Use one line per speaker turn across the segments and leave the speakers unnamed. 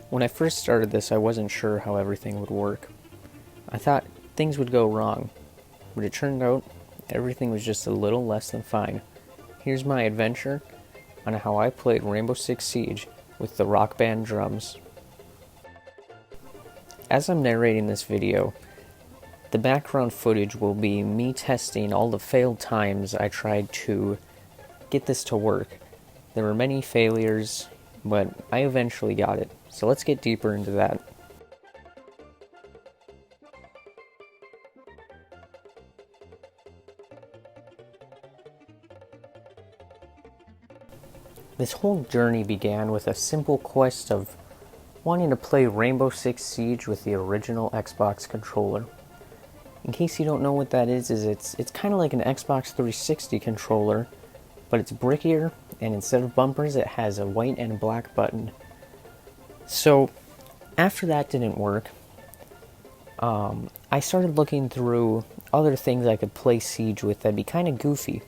When I first started this, I wasn't sure how everything would work. I thought things would go wrong, but it turned out everything was just a little less than fine. Here's my adventure on how I played Rainbow Six Siege with the Rock Band drums. As I'm narrating this video, the background footage will be me testing all the failed times I tried to get this to work. There were many failures, but I eventually got it. So let's get deeper into that. This whole journey began with a simple quest of wanting to play Rainbow Six Siege with the original Xbox controller. In case you don't know what that is it's kind of like an Xbox 360 controller, but it's brickier, and instead of bumpers it has a white and black button. So after that didn't work, I started looking through other things I could play Siege with that'd be kind of goofy.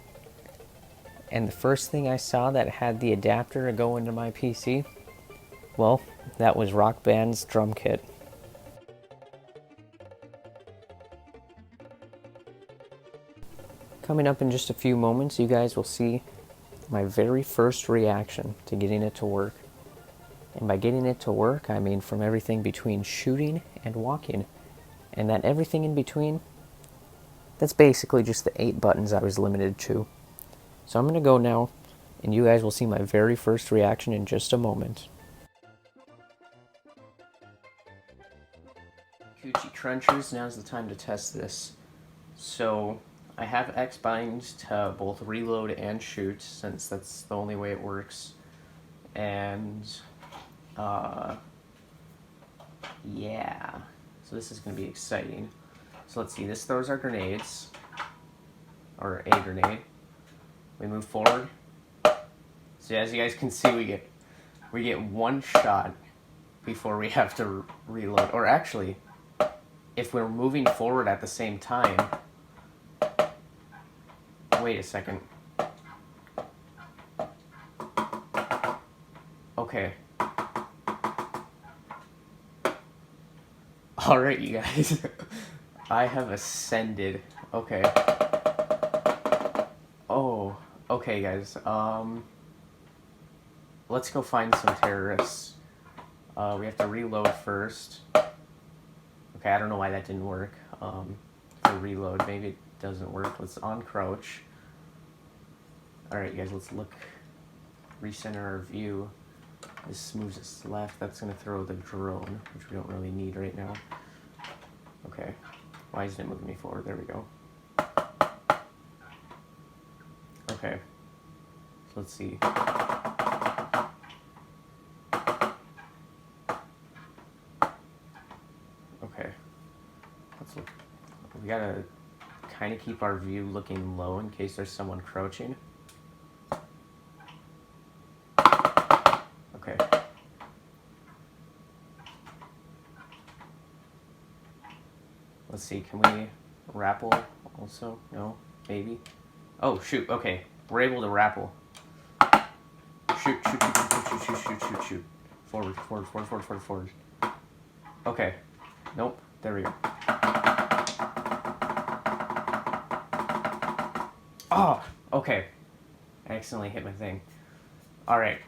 And the first thing I saw that had the adapter to go into my PC, well, that was Rock Band's drum kit. Coming up in just a few moments, you guys will see my very first reaction to getting it to work. And by getting it to work, I mean from everything between shooting and walking. And that everything in between, that's basically just the 8 buttons I was limited to. So I'm going to go now, and you guys will see my very first reaction in just a moment. Coochie Crunchers, now's the time to test this. So I have X-Bind to both reload and shoot, since that's the only way it works. And, yeah. So this is going to be exciting. So let's see, this throws our grenades. Or a grenade. We move forward. So as you guys can see, we get one shot before we have to reload. Or actually, if we're moving forward at the same time... Wait a second. Okay. Alright, you guys. I have ascended. Okay. Oh, okay, guys. Let's go find some terrorists. We have to reload first. Okay, I don't know why that didn't work. For reload, maybe it doesn't work. Let's uncrouch. Alright, guys, let's look. Recenter our view. This moves us left. That's going to throw the drone, which we don't really need right now. Okay. Why isn't it moving me forward? There we go. Okay. So let's see. Okay. Let's look. We gotta kind of keep our view looking low in case there's someone crouching. Okay. Let's see, can we rappel also? No? Maybe? Oh, shoot, okay. We're able to rappel. Shoot, shoot, shoot, shoot, shoot, shoot, shoot, shoot, shoot. Forward, forward, forward, forward, forward, forward. Okay. Nope, there we go. Oh, okay. I accidentally hit my thing. Alright.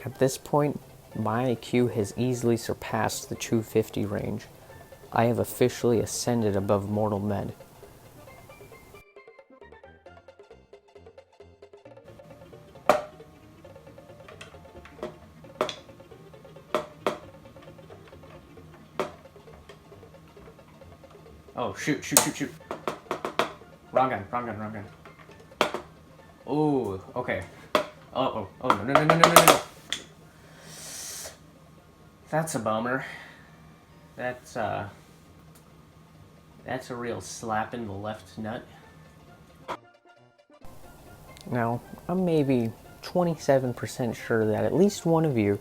At this point, my IQ has easily surpassed the 250 range. I have officially ascended above mortal men. Oh, shoot, shoot, shoot, shoot. Wrong gun, wrong gun, wrong gun. Oh, okay. Oh, no, no, no, no, no, no, no. That's a bummer. That's a real slap in the left nut. Now, I'm maybe 27% sure that at least one of you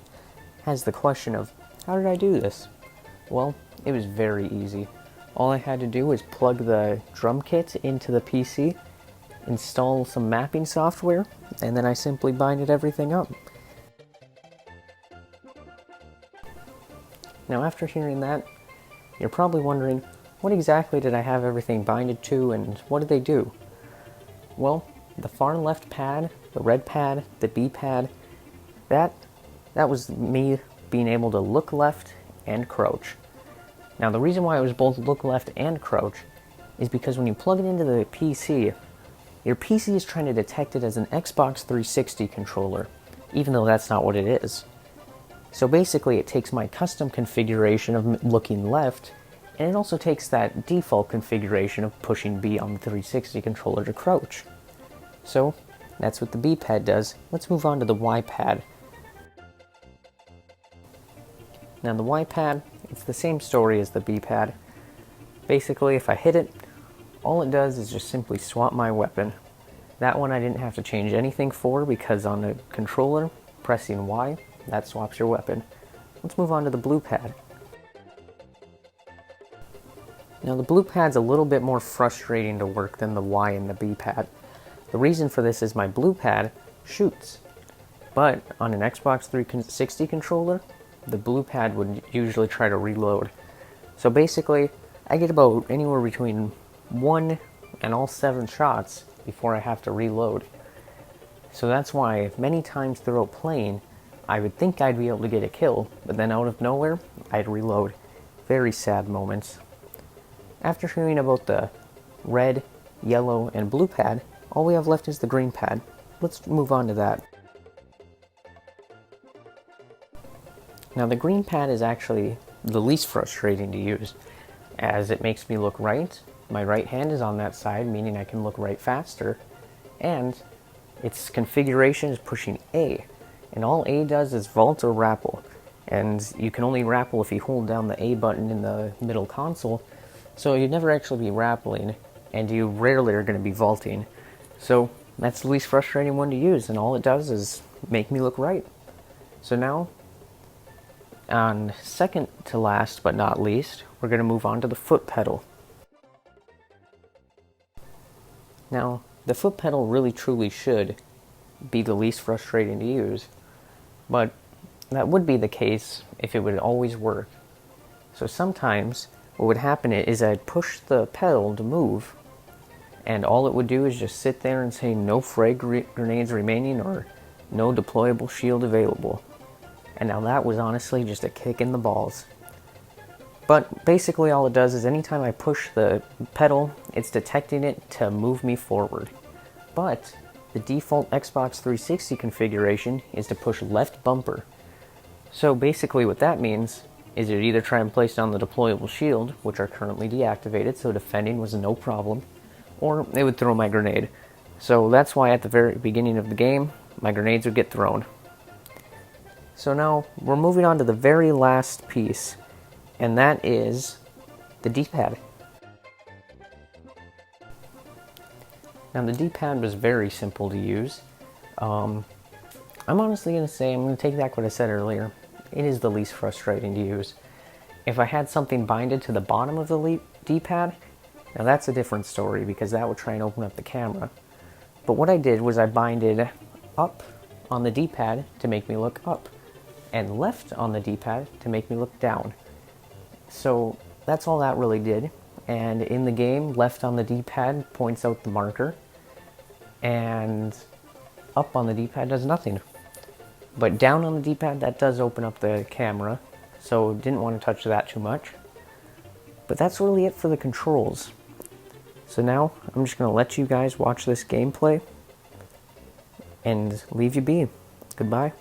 has the question of, how did I do this? Well, it was very easy. All I had to do was plug the drum kit into the PC, install some mapping software, and then I simply binded everything up. Now after hearing that, you're probably wondering, what exactly did I have everything binded to and what did they do? Well, the far left pad, the red pad, the B pad, that was me being able to look left and crouch. Now the reason why it was both look left and crouch is because when you plug it into the PC, your PC is trying to detect it as an Xbox 360 controller, even though that's not what it is. So basically it takes my custom configuration of looking left, and it also takes that default configuration of pushing B on the 360 controller to crouch. So that's what the B pad does. Let's move on to the Y pad. Now the Y pad, it's the same story as the B pad. Basically if I hit it, all it does is just simply swap my weapon. That one I didn't have to change anything for because on the controller, pressing Y, that swaps your weapon. Let's move on to the blue pad. Now the blue pad's a little bit more frustrating to work than the Y and the B pad. The reason for this is my blue pad shoots, but on an Xbox 360 controller, the blue pad would usually try to reload. So basically, I get about anywhere between 1 and all 7 shots before I have to reload. So that's why many times throughout playing, I would think I'd be able to get a kill, but then out of nowhere, I'd reload. Very sad moments. After hearing about the red, yellow, and blue pad, all we have left is the green pad. Let's move on to that. Now the green pad is actually the least frustrating to use, as it makes me look right. My right hand is on that side, meaning I can look right faster, and its configuration is pushing A. And all A does is vault or rappel. And you can only rappel if you hold down the A button in the middle console. So you'd never actually be rappelling, and you rarely are going to be vaulting. So that's the least frustrating one to use, and all it does is make me look right. So now, on second to last but not least, we're going to move on to the foot pedal. Now, the foot pedal really truly should be the least frustrating to use. But that would be the case if it would always work. So sometimes what would happen is I'd push the pedal to move, and all it would do is just sit there and say no frag grenades remaining or no deployable shield available. And now that was honestly just a kick in the balls. But basically all it does is anytime I push the pedal, it's detecting it to move me forward. But the default Xbox 360 configuration is to push left bumper. So basically what that means is you'd either try and place down the deployable shield, which are currently deactivated, so defending was no problem, or it would throw my grenade. So that's why at the very beginning of the game, my grenades would get thrown. So now we're moving on to the very last piece, and that is the D-pad. Now the D-pad was very simple to use. I'm honestly going to say, I'm going to take back what I said earlier. It is the least frustrating to use. If I had something binded to the bottom of the D-pad, now that's a different story because that would try and open up the camera. But what I did was I binded up on the D-pad to make me look up, and left on the D-pad to make me look down. So that's all that really did. And in the game, left on the D-pad points out the marker, and up on the D-pad does nothing. But down on the D-pad, that does open up the camera, so didn't want to touch that too much. But that's really it for the controls. So now, I'm just going to let you guys watch this gameplay, and leave you be. Goodbye.